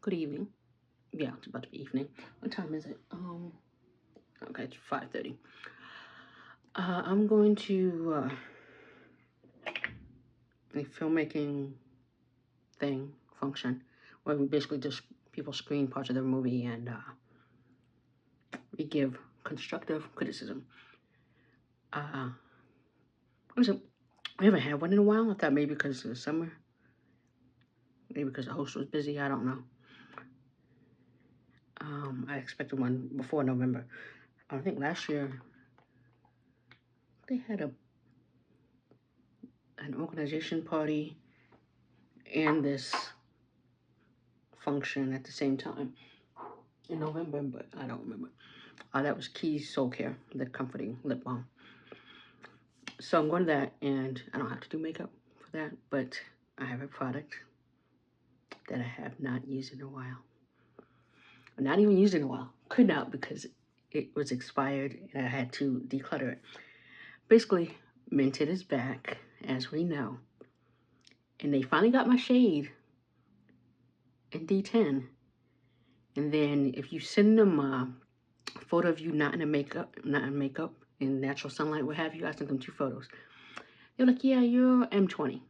Good evening. Yeah, it's about to be evening. What time is it? Okay, it's 5:30. I'm going to a filmmaking function where we basically just people screen parts of their movie and we give constructive criticism. Listen, we haven't had one in a while. I thought maybe because of the summer, maybe because the host was busy. I don't know. I expected one before November. I think last year they had an organization party and this function at the same time in November, but I don't remember. That was Key Soulcare, the comforting lip balm. So I'm going to that, and I don't have to do makeup for that, but I have a product that I have not used in a while. Not even used in a while. Could not because it was expired and I had to declutter it. Basically, Mented Is Back, as we know. And they finally got my shade in D10. And then if you send them a photo of you not in makeup, in natural sunlight, what have you, I sent them 2 photos. They're like, yeah, you're M20.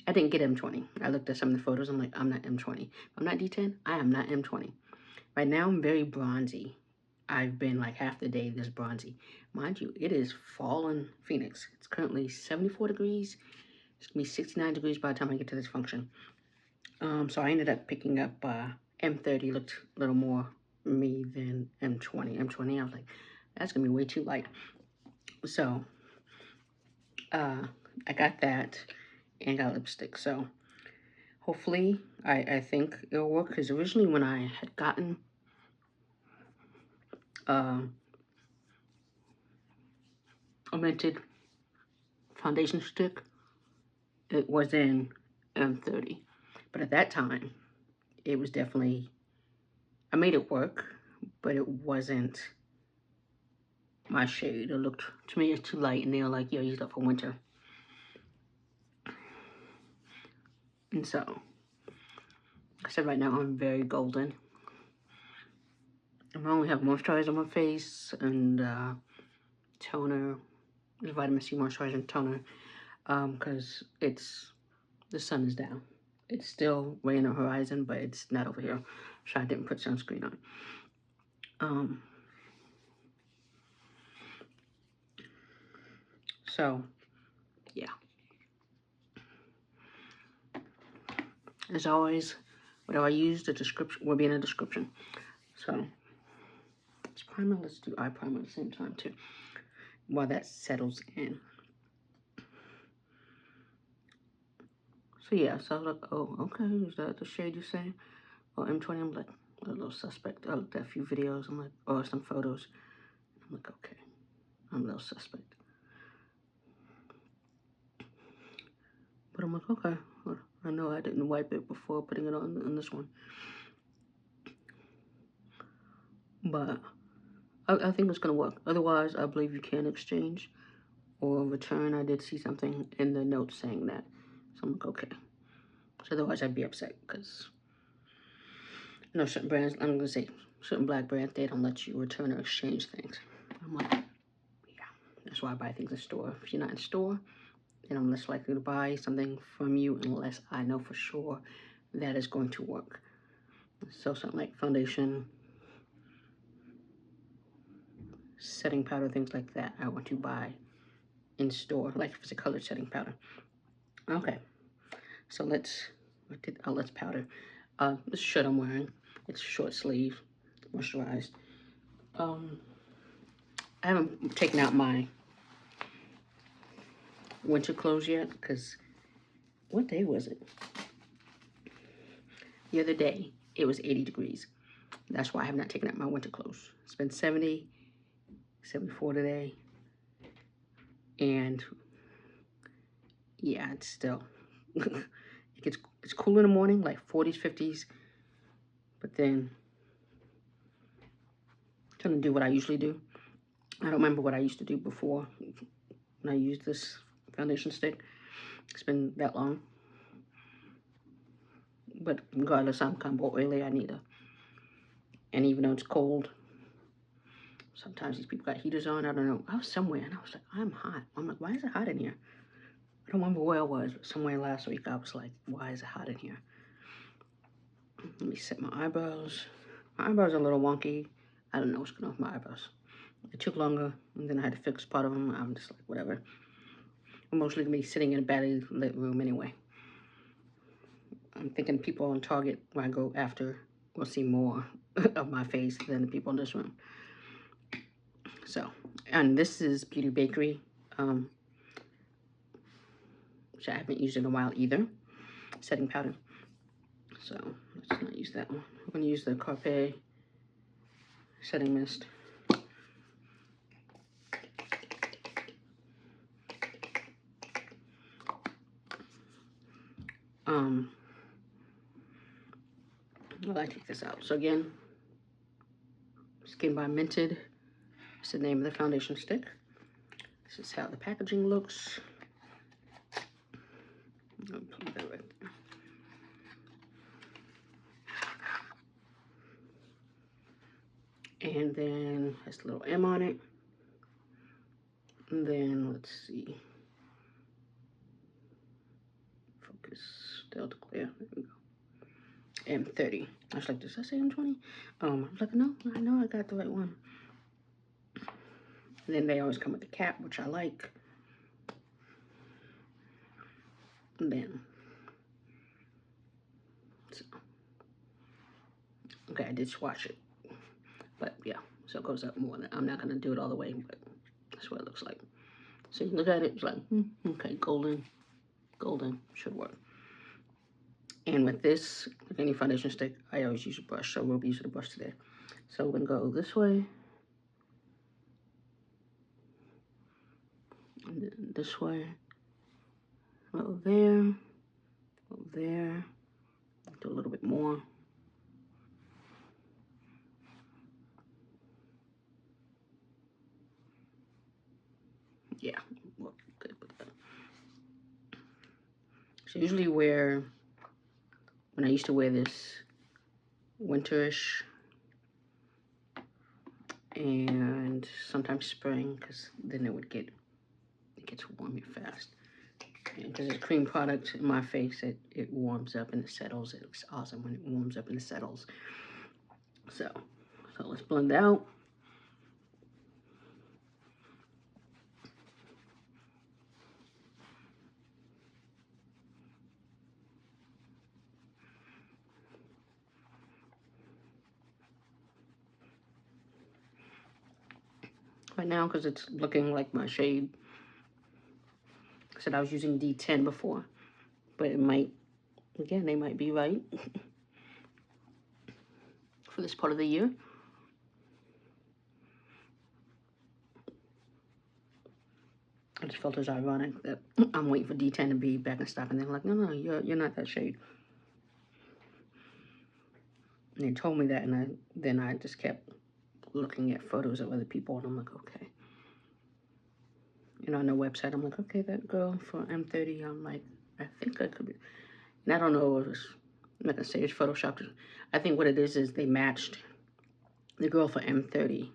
I didn't get M20. I looked at some of the photos. I'm like, I'm not M20. I'm not D10. I am not M20. Right now, I'm very bronzy. I've been like half the day this bronzy. Mind you, it is fall in Phoenix. It's currently 74 degrees. It's going to be 69 degrees by the time I get to this function. So I ended up picking up M30. Looked a little more me than M20. M20, I was like, that's going to be way too light. So I got that and got lipstick. So hopefully, I think it'll work. Because originally when I had gotten a Mented foundation stick, it was in M30. But at that time, it was definitely, I made it work, but it wasn't my shade. It looked, to me, it's too light, and they were like, yo, use that for winter. And so, like I said, right now, I'm very golden. I only have moisturizer on my face and toner, vitamin C moisturizer and toner, because the sun is down. It's still way in the horizon, but it's not over here, so I didn't put sunscreen on. So, yeah. As always, whatever I use, the description will be in the description. So, it's primer. Let's do eye primer at the same time, too, while that settles in. So, yeah, so I was like, oh, okay, is that the shade you're saying? Oh, M20, I'm like, a little suspect. I looked at a few videos, I'm like, or some photos. I'm like, okay, I'm a little suspect. But I'm like, okay, I know I didn't wipe it before putting it on this one. But I think it's going to work. Otherwise, I believe you can exchange or return. I did see something in the notes saying that. So I'm like, okay. So otherwise, I'd be upset because, you know, certain brands, I'm going to say certain black brands, they don't let you return or exchange things. I'm like, yeah, that's why I buy things in store. If you're not in store, then I'm less likely to buy something from you unless I know for sure that is going to work. So something like foundation, setting powder, things like that, I want to buy in store, like if it's a colored setting powder. Okay, so let's powder. This shirt I'm wearing, it's short sleeve, moisturized. I haven't taken out my winter clothes yet because what day was it? The other day, it was 80 degrees. That's why I have not taken out my winter clothes. It's been 70, 74 today. And yeah, it's still, it's cool in the morning, like 40s, 50s. But then, I'm trying to do what I usually do. I don't remember what I used to do before when I used this foundation stick. It's been that long. But regardless, I'm kind of oily. I need a, and even though it's cold, sometimes these people got heaters on. I don't know. I was somewhere and I was like, I'm hot. I'm like, why is it hot in here? I don't remember where I was, but somewhere last week I was like, why is it hot in here? Let me set my eyebrows. My eyebrows are a little wonky. I don't know what's going on with my eyebrows. It took longer, and then I had to fix part of them. I'm just like, whatever. I'm mostly going to be sitting in a badly lit room anyway. I'm thinking people on Target, when I go after, will see more of my face than the people in this room. So, and this is Beauty Bakerie, which I haven't used in a while either. Setting powder. So, let's not use that one. I'm going to use the Carpe Setting Mist. Well, I take this out. So again, Skin by Mented. It's the name of the foundation stick. This is how the packaging looks. I'll put that right there. And then has a little M on it. And then let's see. Focus. Delta Clear. There we go. M30. I was like, does that say M20? I was like, no, I know I got the right one. And then they always come with the cap, which I like. And then, so. Okay, I did swatch it. But yeah, so it goes up more. I'm not going to do it all the way, but that's what it looks like. So you look at it, it's like, okay, golden, should work. And with this, with any foundation stick, I always use a brush, so we'll be using a brush today. So we're going to go this way, and then this way, go there, do a little bit more. Yeah, well, good with that. So usually when I used to wear this winterish and sometimes spring, because then it gets warm here fast. Because it's cream product in my face, it warms up and it settles. It looks awesome when it warms up and it settles. So let's blend out. Right now, because it's looking like my shade. I said I was using D10 before, but it might, again, they might be right for this part of the year. I just felt it was ironic that I'm waiting for D10 to be back in stock, and they're like, no, you're not that shade. And they told me that, and then I just kept looking at photos of other people, and I'm like, okay. You know, on the website, I'm like, okay, that girl for M30, I'm like, I think I could be. And I don't know if it's, I'm not gonna say it's photoshopped. I think what it is they matched the girl for M30.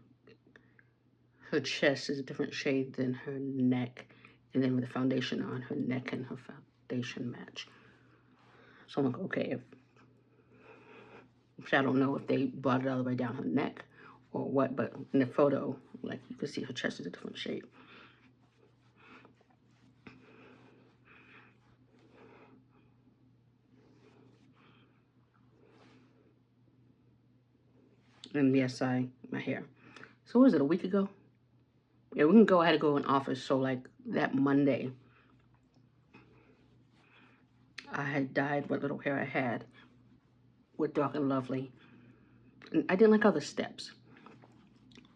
Her chest is a different shade than her neck, and then with the foundation on, her neck and her foundation match. So I'm like, okay, which I don't know if they brought it all the way down her neck or what, but in the photo, like, you can see her chest is a different shade. And yes, my hair. So what was it, a week ago? Yeah, we can go, I had to go in office, so like that Monday, I had dyed what little hair I had with Dark and Lovely. And I didn't like all the steps.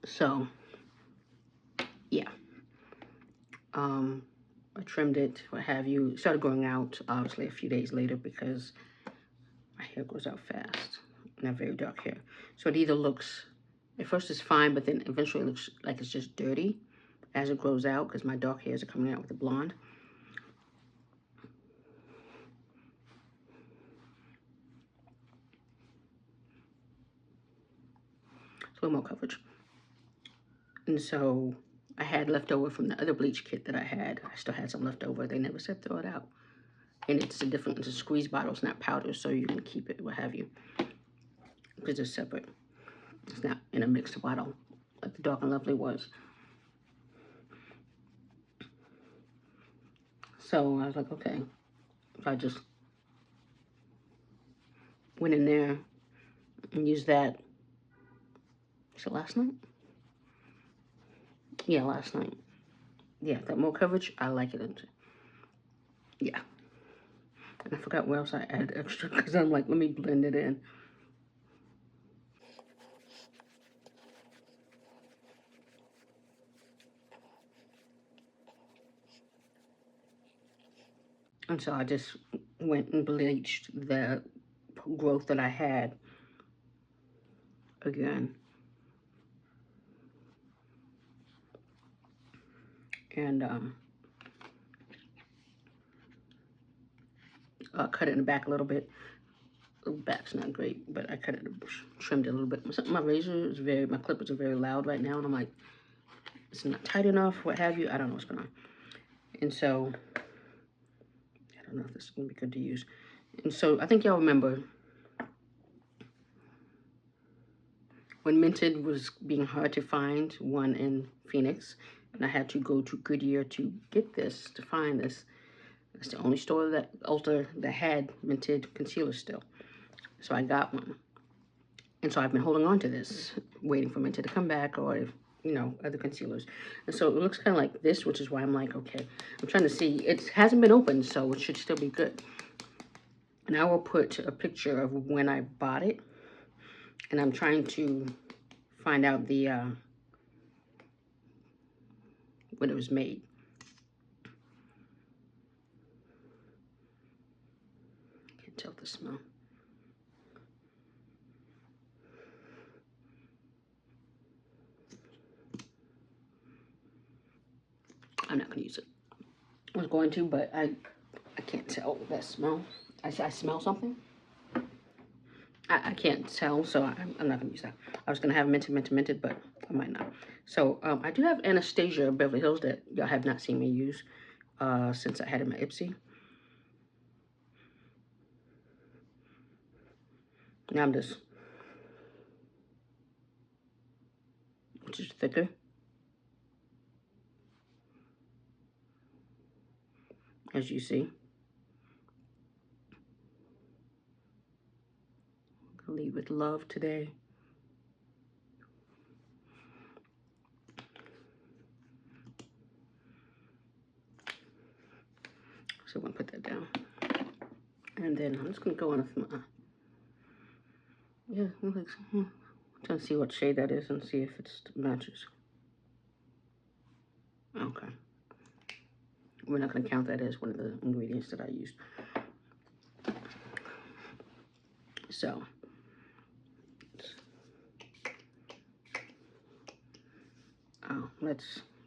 So, yeah. I trimmed it, what have you. It started growing out, obviously, a few days later because my hair grows out fast. And I have very dark hair. So it either looks, at first it's fine, but then eventually it looks like it's just dirty as it grows out because my dark hairs are coming out with the blonde. a little more coverage. And so I had leftover from the other bleach kit that I had. I still had some leftover. They never said throw it out. And it's a squeeze bottle. It's not powder, so you can keep it, what have you. Because it's separate. It's not in a mixed bottle like the Dark and Lovely was. So I was like, okay. So I just went in there and used that. Was it last night? Yeah, last night. Yeah, that more coverage, I like it. Yeah. And I forgot where else I added extra because I'm like, let me blend it in. And so I just went and bleached the growth that I had again. And cut it in the back a little bit. The back's not great, but I cut it, trimmed it a little bit. My razor is my clippers are very loud right now, and I'm like, it's not tight enough, what have you. I don't know what's going on. And so, I don't know if this is going to be good to use. And so, I think y'all remember when Mented was being hard to find, one in Phoenix, and I had to go to Goodyear to get this, to find this. It's the only store that had Mented concealer still. So I got one. And so I've been holding on to this, waiting for Mented to come back, or if, you know, other concealers. And so it looks kind of like this, which is why I'm like, okay, I'm trying to see. It hasn't been opened, so it should still be good. And I will put a picture of when I bought it. And I'm trying to find out the when it was made. Can't tell the smell. I'm not gonna use it. I was going to, but I can't tell that smell. I smell something. I can't tell, so I'm not gonna use that. I was gonna have Mented, but I might not. So I do have Anastasia Beverly Hills that y'all have not seen me use since I had it in my Ipsy. Now I'm just, which is thicker. As you see. I'll leave with love today. So I'm gonna put that down. And then I'm just gonna go on with my, yeah, I'm trying to see what shade that is and see if it matches. Okay. We're not gonna count that as one of the ingredients that I used. So,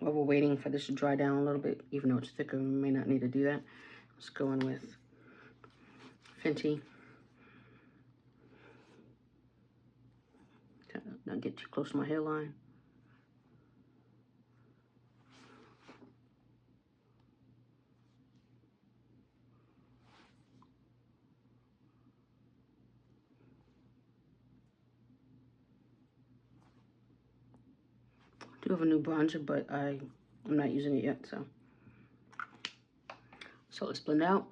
while we're waiting for this to dry down a little bit, even though it's thicker, we may not need to do that. Let's go in with Fenty. Not get too close to my hairline. I do have a new bronzer, but I'm not using it yet, so. So let's blend out.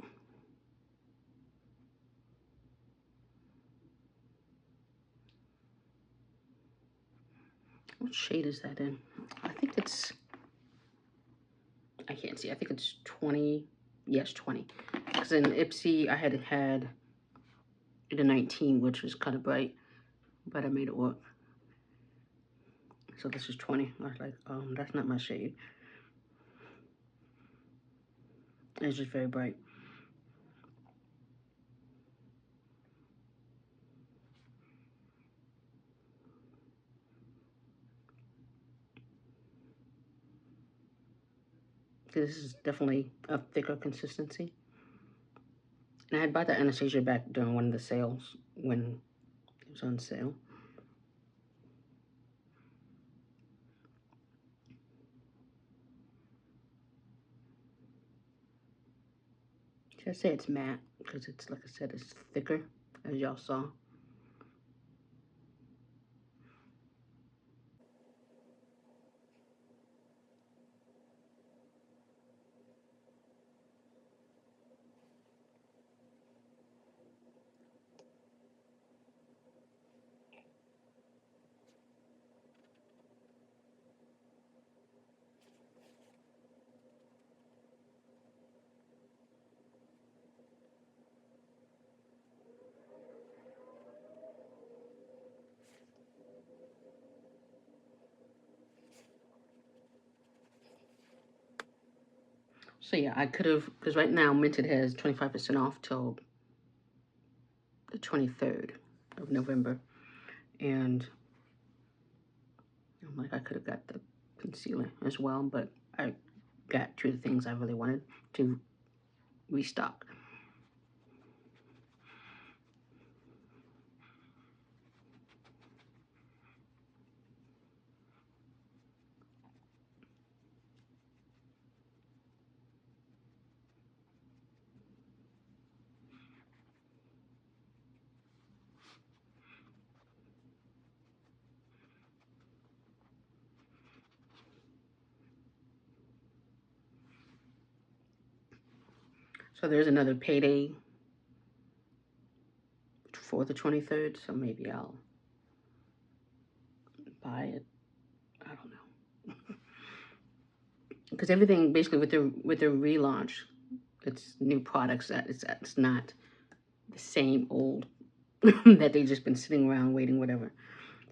What shade is that in? I think it's, I can't see. I think it's 20. Yes, 20. Because in Ipsy, I had it a 19, which was kind of bright, but I made it work. So this is 20. I was like, that's not my shade. It's just very bright. This is definitely a thicker consistency. And I had bought the Anastasia back during one of the sales when it was on sale. I say it's matte because it's, like I said, it's thicker, as y'all saw. So yeah, I could have, because right now Mented has 25% off till the 23rd of November. And I'm like, I could have got the concealer as well, but I got two of the things I really wanted to restock. So there's another payday for the 23rd, so maybe I'll buy it. I don't know. Because everything basically with their relaunch, it's new products that it's not the same old that they've just been sitting around waiting, whatever.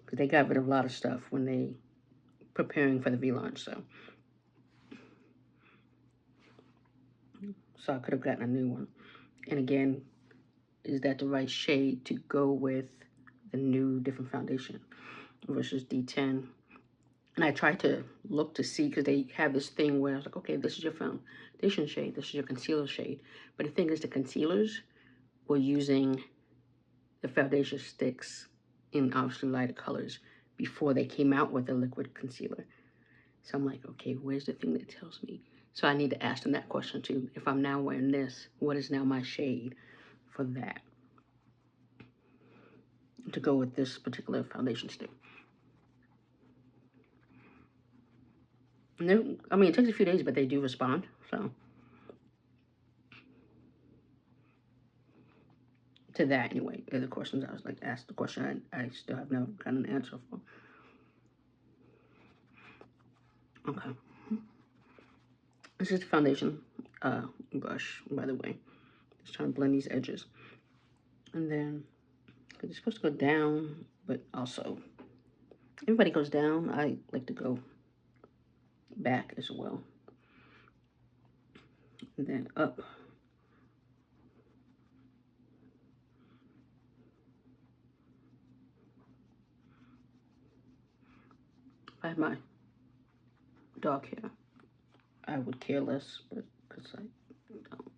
Because they got rid of a lot of stuff when they preparing for the relaunch, so I could have gotten a new one. And again, is that the right shade to go with the new different foundation versus D10? And I tried to look to see, because they have this thing where I was like, okay, this is your foundation shade, this is your concealer shade. But the thing is, the concealers were using the foundation Stix in obviously lighter colors before they came out with the liquid concealer. So I'm like, okay, where's the thing that tells me? So I need to ask them that question too. If I'm now wearing this, what is now my shade for that to go with this particular foundation stick? No, I mean, it takes a few days, but they do respond, so. To that anyway, the questions I was like asked the question I still have never gotten an answer for. Okay. This is the foundation brush, by the way. Just trying to blend these edges. And then, it's supposed to go down, but also, everybody goes down. I like to go back as well. And then up. If I had my dark hair, I would care less, but because I don't.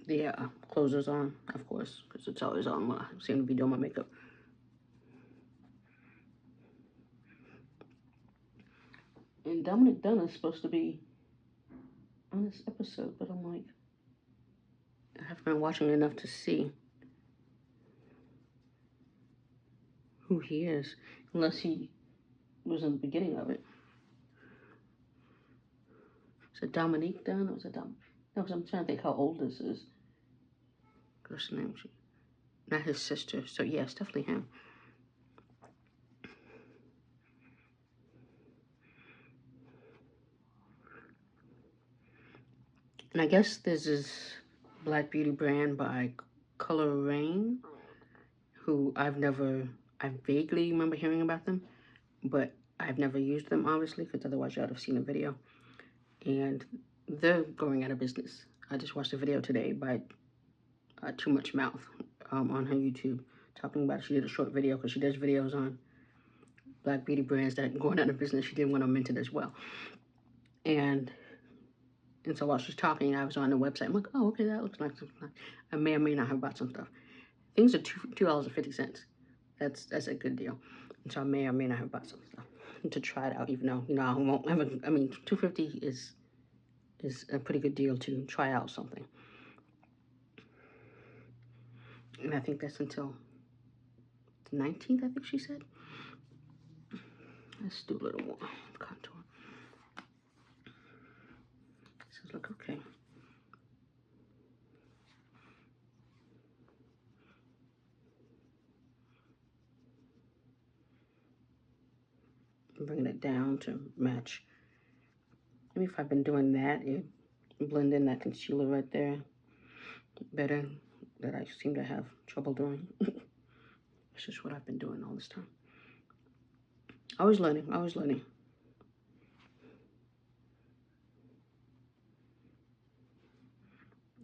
The closer's on, of course, because it's always on when I seem to be doing my makeup. And Dominic Dunn is supposed to be on this episode, but I'm like, I haven't been watching enough to see who he is, unless he was in the beginning of it. Is it Dominique Dunn, or was it Dom? No, because I'm trying to think how old this is. What's her name? Not his sister. So yeah, it's definitely him. And I guess this is Black Beauty brand by Color Rain, who I vaguely remember hearing about them, but I've never used them, obviously, because otherwise y'all would have seen the video. And they're going out of business. I just watched a video today by Too Much Mouth on her YouTube talking about it. She did a short video because she does videos on Black Beauty brands that are going out of business. She did one on Mented as well. And so while she's talking, I was on the website. I'm like, oh, okay, that looks nice. I may or may not have bought some stuff. Things are $2.50. That's a good deal. And so I may or may not have bought some stuff. to try it out, even though, you know, I won't ever, I mean, $250 is a pretty good deal to try out something. And I think that's until the 19th, I think she said. Let's do a little more contour. This does look okay. I'm bringing it down to match. Maybe if I've been doing that, it blend in that concealer right there better, that I seem to have trouble doing. It's just what I've been doing all this time. Always learning, always learning.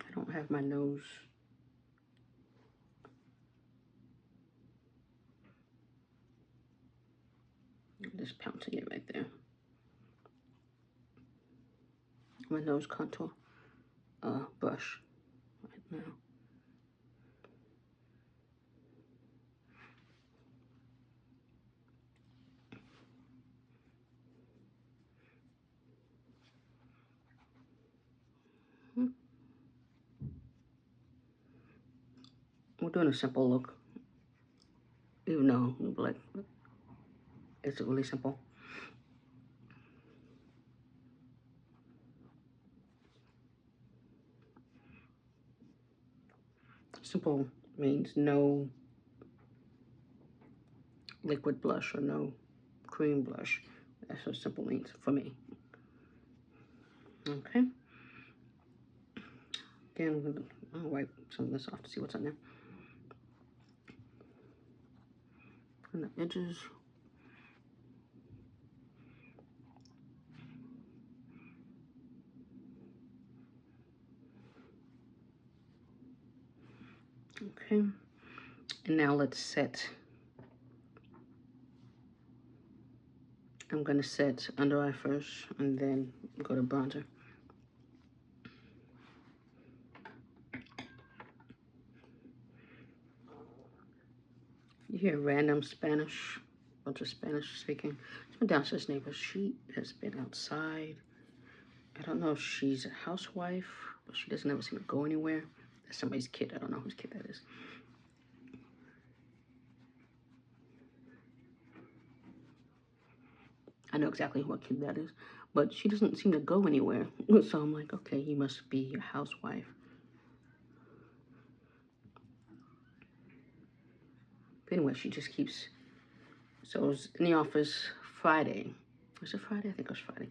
I don't have my nose. Just pouncing it right there. My nose contour brush right now. We're doing a simple look, even though like it's really simple. Simple means no liquid blush or no cream blush. That's what simple means for me. Okay. Again, I'll wipe some of this off to see what's on there. On the edges. Okay. And now let's set. I'm going to set under eye first and then go to bronzer. You hear random Spanish, bunch of Spanish speaking. It's my downstairs neighbor. She has been outside. I don't know if she's a housewife, but she doesn't ever seem to go anywhere. That's somebody's kid. I don't know whose kid that is. I know exactly what kid that is, but she doesn't seem to go anywhere. So I'm like, okay, you must be a housewife. But anyway, she just keeps. So I was in the office Friday. Was it Friday? I think it was Friday.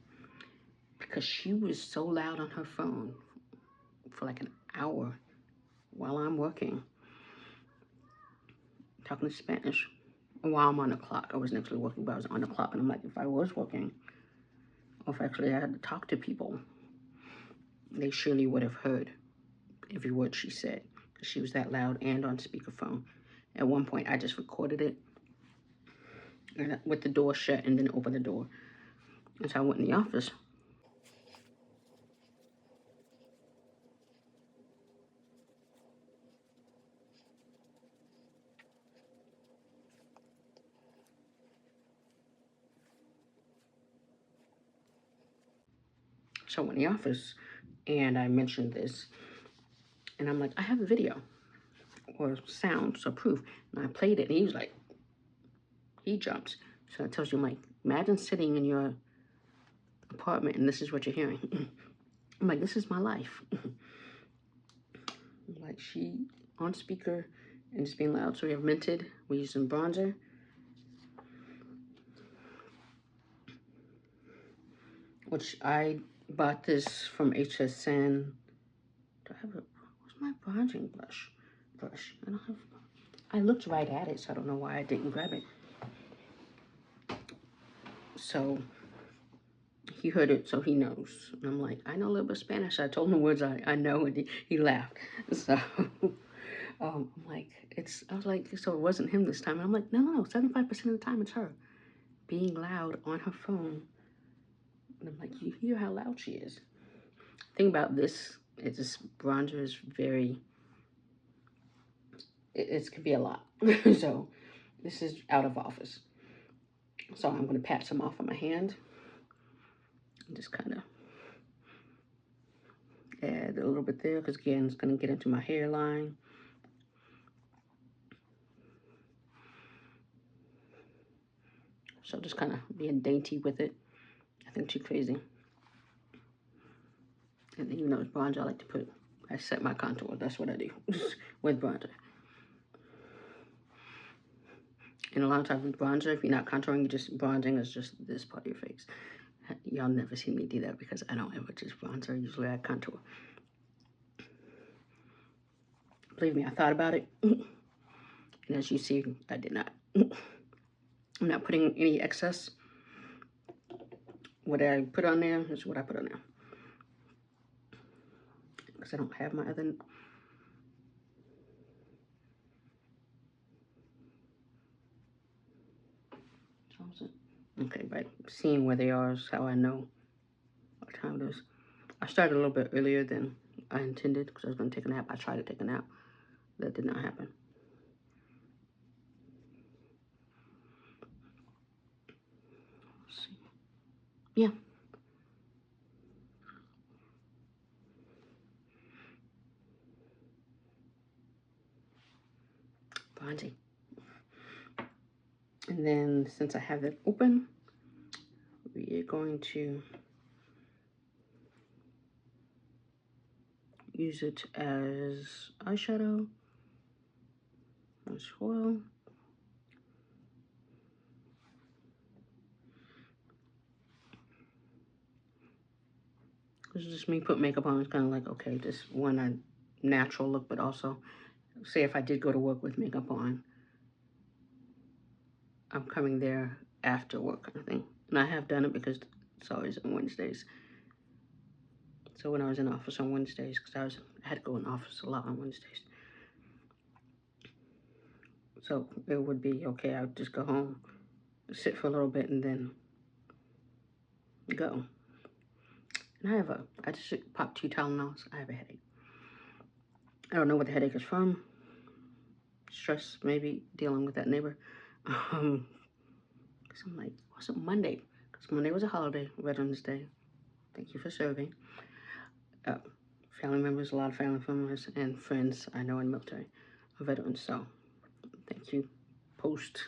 Because she was so loud on her phone for like an hour while I'm working, talking in Spanish. While I'm on the clock. I wasn't actually working, but I was on the clock. And I'm like, if I was working, or if actually I had to talk to people, they surely would have heard every word she said. Because she was that loud and on speakerphone. At one point, I just recorded it with the door shut and then opened the door. And so I went in the office. So I went in the office and I mentioned this. And I'm like, I have a video or sound, so proof. And I played it and he was like, he jumps. So it tells you, like, imagine sitting in your apartment and this is what you're hearing. I'm like, this is my life. Like, she on speaker and just being loud. So we have Mented. We use some bronzer. Which I bought this from HSN. Do I have a, what's my bronzing brush? I don't have, I looked right at it, so I don't know why I didn't grab it. So he heard it, so he knows. And I'm like, I know a little bit of Spanish. I told him the words I know, and he laughed. So I'm like, I was like, so it wasn't him this time. And I'm like, no, 75% of the time it's her being loud on her phone. And I'm like, you hear how loud she is. The thing about this is this bronzer is very, it can be a lot. So this is out of office. So I'm going to pat some off on my hand. And just kind of add a little bit there, because again, it's going to get into my hairline. So just kind of being dainty with it. Nothing too crazy. And then, you know, it's bronzer I like to put. I set my contour. That's what I do with bronzer. And a lot of times with bronzer, if you're not contouring, you're just bronzing is just this part of your face. Y'all never see me do that because I don't ever just bronzer. Usually I contour. Believe me, I thought about it. And as you see, I did not. I'm not putting any excess. What I put on there is what I put on there. Because I don't have my other... Okay, but seeing where they are is how I know what time it is. I started a little bit earlier than I intended because I was going to take a nap. I tried to take a nap. That did not happen. Let's see. Yeah. Bronzy. And then since I have it open, we are going to use it as eyeshadow as well. This is just me put makeup on. It's kind of like, okay, just want a natural look, but also say if I did go to work with makeup on, I'm coming there after work kind of thing. And I have done it because it's always on Wednesdays. So when I was in office on Wednesdays, because I had to go in office a lot on Wednesdays. So it would be okay, I would just go home, sit for a little bit, and then go. And I just popped 2 Tylenols. I have a headache. I don't know what the headache is from. Stress, maybe, dealing with that neighbor. Because I'm like, what's it Monday? Because Monday was a holiday, Veterans Day. Thank you for serving. Family members, a lot of family members and friends I know in the military are veterans. So thank you post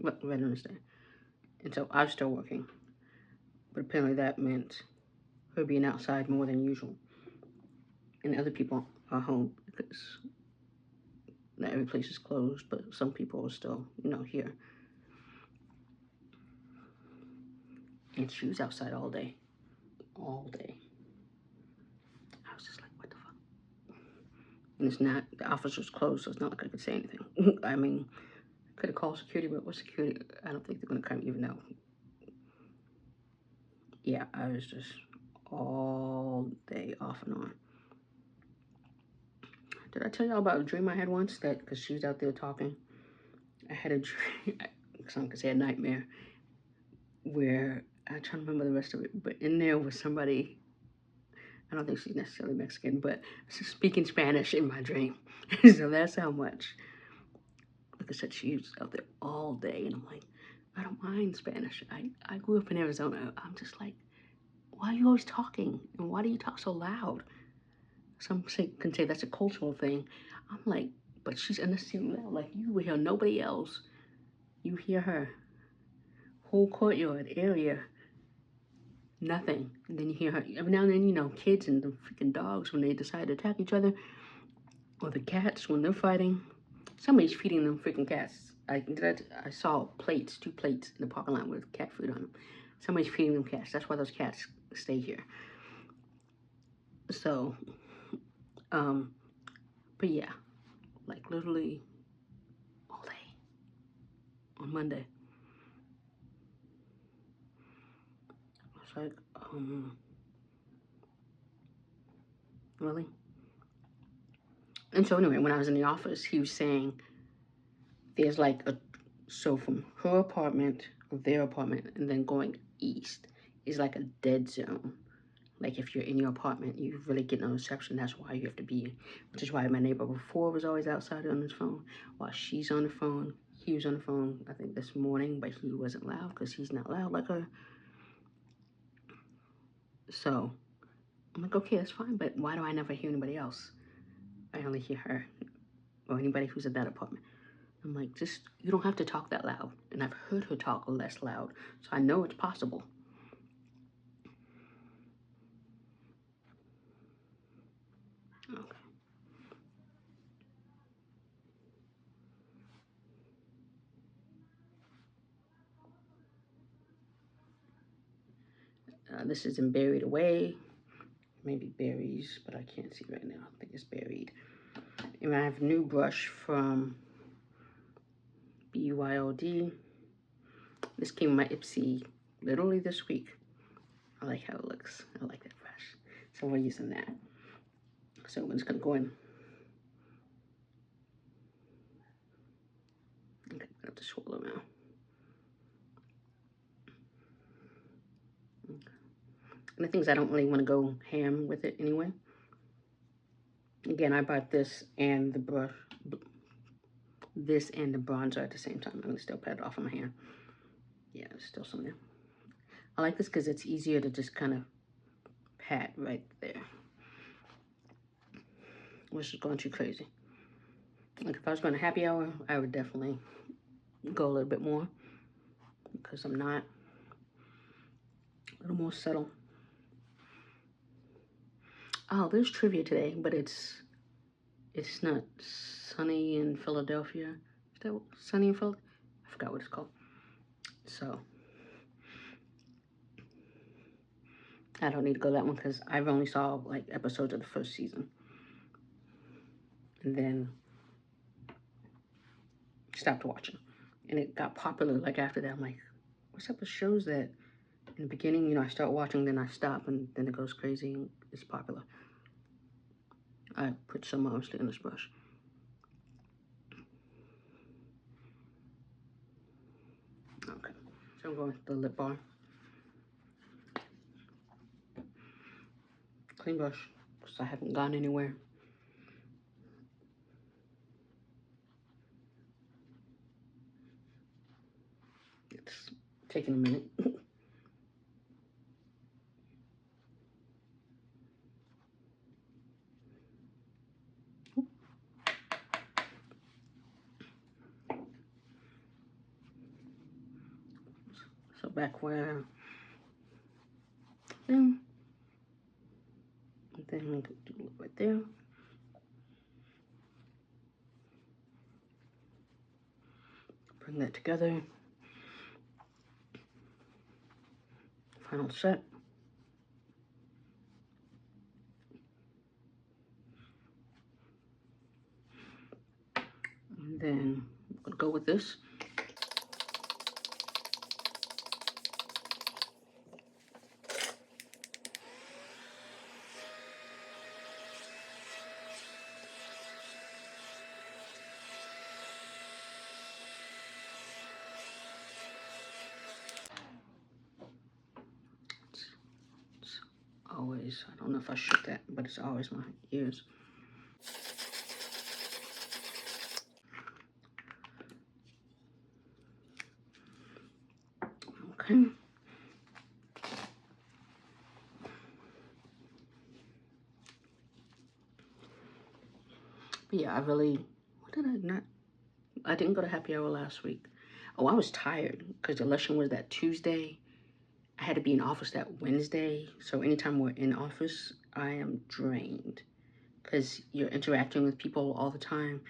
Veterans Day. And so I was still working. But apparently that meant her being outside more than usual. And other people are home because not every place is closed, but some people are still, you know, here. And she was outside all day. All day. I was just like, what the fuck? And it's not, the office was closed, so it's not like I could say anything. I mean, I could have called security, but what security? I don't think they're going to come even know. Yeah, I was just all day off and on. Did I tell y'all about a dream I had once? That, because she was out there talking, I had a dream, some could say a nightmare, where, I'm trying to remember the rest of it, but in there was somebody, I don't think she's necessarily Mexican, but speaking Spanish in my dream. So that's how much, like I said, she was out there all day, and I'm like, I don't mind Spanish. I grew up in Arizona. I'm just like, why are you always talking? And why do you talk so loud? Some can say that's a cultural thing. I'm like, but she's unnecessarily loud. Like, you will hear nobody else. You hear her. Whole courtyard area. Nothing. And then you hear her. Every now and then, you know, kids and the freaking dogs when they decide to attack each other. Or the cats when they're fighting. Somebody's feeding them freaking cats. I saw plates, 2 plates in the parking lot with cat food on them. Somebody's feeding them cats. That's why those cats stay here. So, but yeah, like literally all day on Monday. I was like, really? And so anyway, when I was in the office, he was saying there's like so from her apartment, or their apartment, and then going east is like a dead zone. Like if you're in your apartment, you really get no reception. That's why you have to be, which is why my neighbor before was always outside on his phone. While she's on the phone, he was on the phone, I think, this morning, but he wasn't loud because he's not loud like her. So I'm like, okay, that's fine, but why do I never hear anybody else? I only hear her or anybody who's in that apartment. I'm like, just, you don't have to talk that loud. And I've heard her talk less loud, so I know it's possible. Okay. This is in Buried Away. Maybe Berries, but I can't see right now. I think it's Berried. And I have a new brush from BYOD. This came in my Ipsy literally this week. I like how it looks. I like that brush. So we're using that. So I'm just gonna go in. Okay, I have to swirl around. Okay. And the things I don't really want to go ham with it anyway. Again, I bought this and the brush, this and the bronzer at the same time. I'm gonna still pat it off of my hand. Yeah, there's still some there. I like this because it's easier to just kind of pat right there. Which is going too crazy. Like if I was going to happy hour, I would definitely go a little bit more because I'm not. A little more subtle. Oh, there's trivia today, but it's not sunny in Philadelphia. Is that sunny in Philadelphia? I forgot what it's called. So I don't need to go that one because I've only saw like episodes of the first season. And then stopped watching. And it got popular like after that. I'm like, what's up with shows that in the beginning, you know, I start watching, then I stop, and then it goes crazy and it's popular. I put some mostly in this brush. Okay, so I'm going with the lip balm. Clean brush, because I haven't gone anywhere. It's taking a minute. So back where, then we can do it right there. Bring that together. Final set. And then I'm gonna go with this. It's always, I don't know if I shook that, but it's always my ears. Okay. But yeah, I really, what did I not, I didn't go to happy hour last week. Oh, I was tired because the election was that Tuesday. I had to be in office that Wednesday. So anytime we're in office, I am drained because you're interacting with people all the time.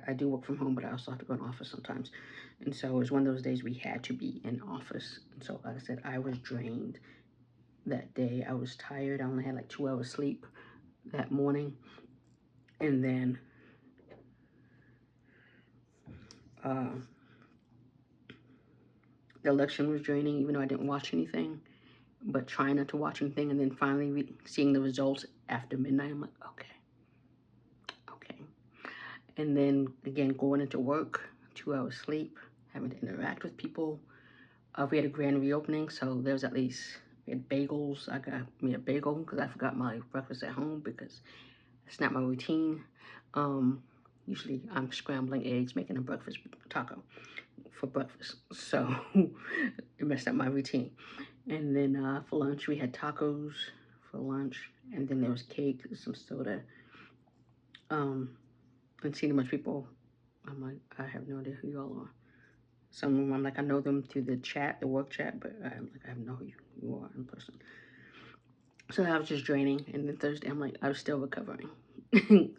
I do work from home, but I also have to go in office sometimes. And so it was one of those days we had to be in office. And so, like I said, I was drained that day. I was tired. I only had like 2 hours sleep that morning. And then the election was draining, even though I didn't watch anything. But trying not to watch anything, and then finally seeing the results after midnight, I'm like, okay. And then again, going into work, 2 hours sleep, having to interact with people. We had a grand reopening, so there was at least, we had bagels. I got me a bagel because I forgot my breakfast at home because it's not my routine. Usually I'm scrambling eggs, making a breakfast taco for breakfast. So it messed up my routine. And then for lunch, we had tacos for lunch. And then there was cake, some soda. And seeing much people, I'm like, I have no idea who y'all are. Some of them, I'm like, I know them through the chat, the work chat, but I'm like, I have no who you are in person. So I was just draining. And then Thursday, I'm like, I was still recovering.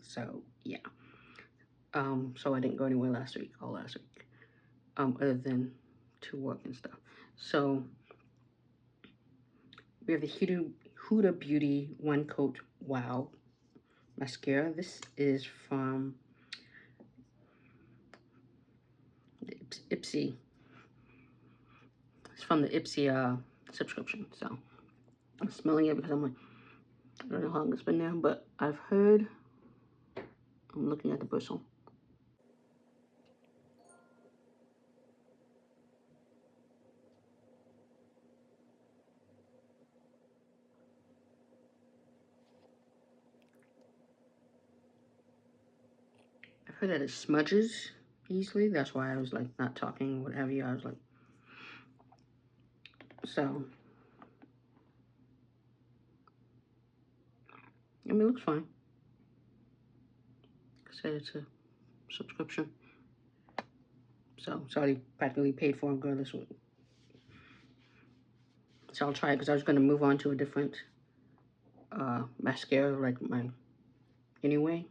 So, yeah. So I didn't go anywhere all last week, other than to work and stuff. So we have the Huda Beauty One Coat Wow Mascara. This is from the Ipsy. It's from the Ipsy subscription. So I'm smelling it because I'm like, I don't know how long it's been there, but I've heard, I'm looking at the bristle. I've heard that it smudges easily. That's why I was like not talking, what have you. I was like, so, I mean, it looks fine. I said it's a subscription. So it's already practically paid for regardless. So I'll try it because I was going to move on to a different mascara like mine anyway.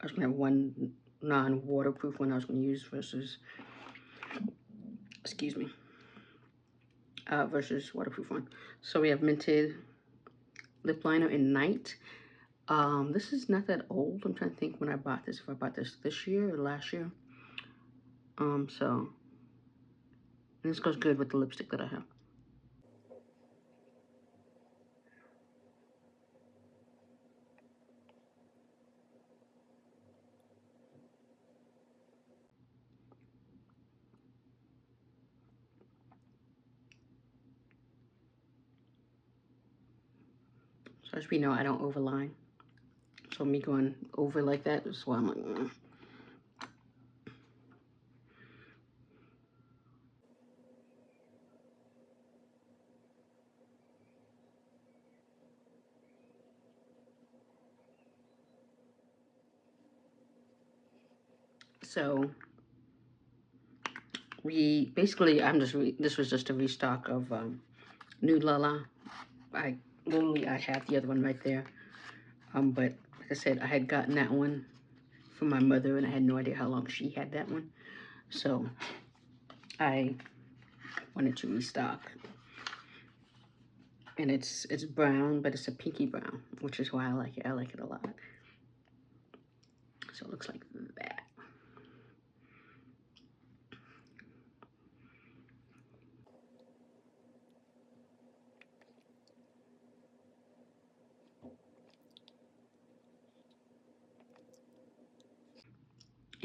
I was going to have one non-waterproof one I was going to use versus, excuse me, versus waterproof one. So we have Mented Lip Liner in Night. This is not that old. I'm trying to think when I bought this. If I bought this year or last year. So this goes good with the lipstick that I have. So as we know, I don't overline. So me going over like that is why I'm like, So we basically, this was just a restock of Nude Lala. I have the other one right there. But like I said, I had gotten that one from my mother, and I had no idea how long she had that one. So I wanted to restock. And it's brown, but it's a pinky brown, which is why I like it. I like it a lot. So it looks like that.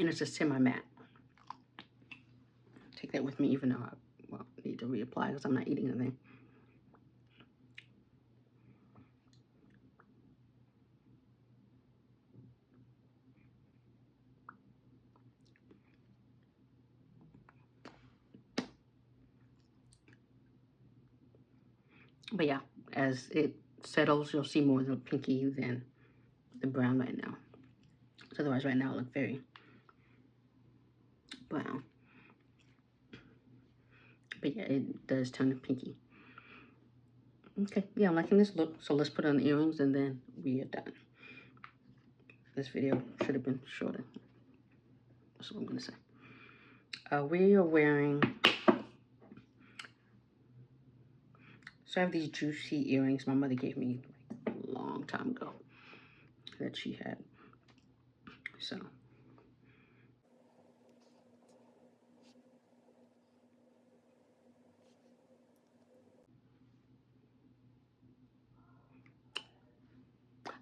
And it's a semi-matte. Take that with me, even though I need to reapply because I'm not eating anything. But yeah, as it settles, you'll see more of the pinky than the brown right now. So otherwise, right now, it looks very brown. But yeah, it does turn to pinky. Okay, yeah, I'm liking this look. So let's put on the earrings and then we are done. This video should have been shorter. That's what I'm gonna say. We are wearing, so I have these juicy earrings my mother gave me like a long time ago that she had.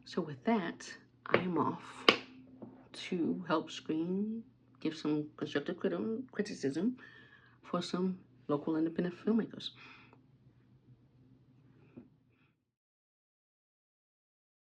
So with that, I am off to help screen, give some constructive criticism for some local independent filmmakers.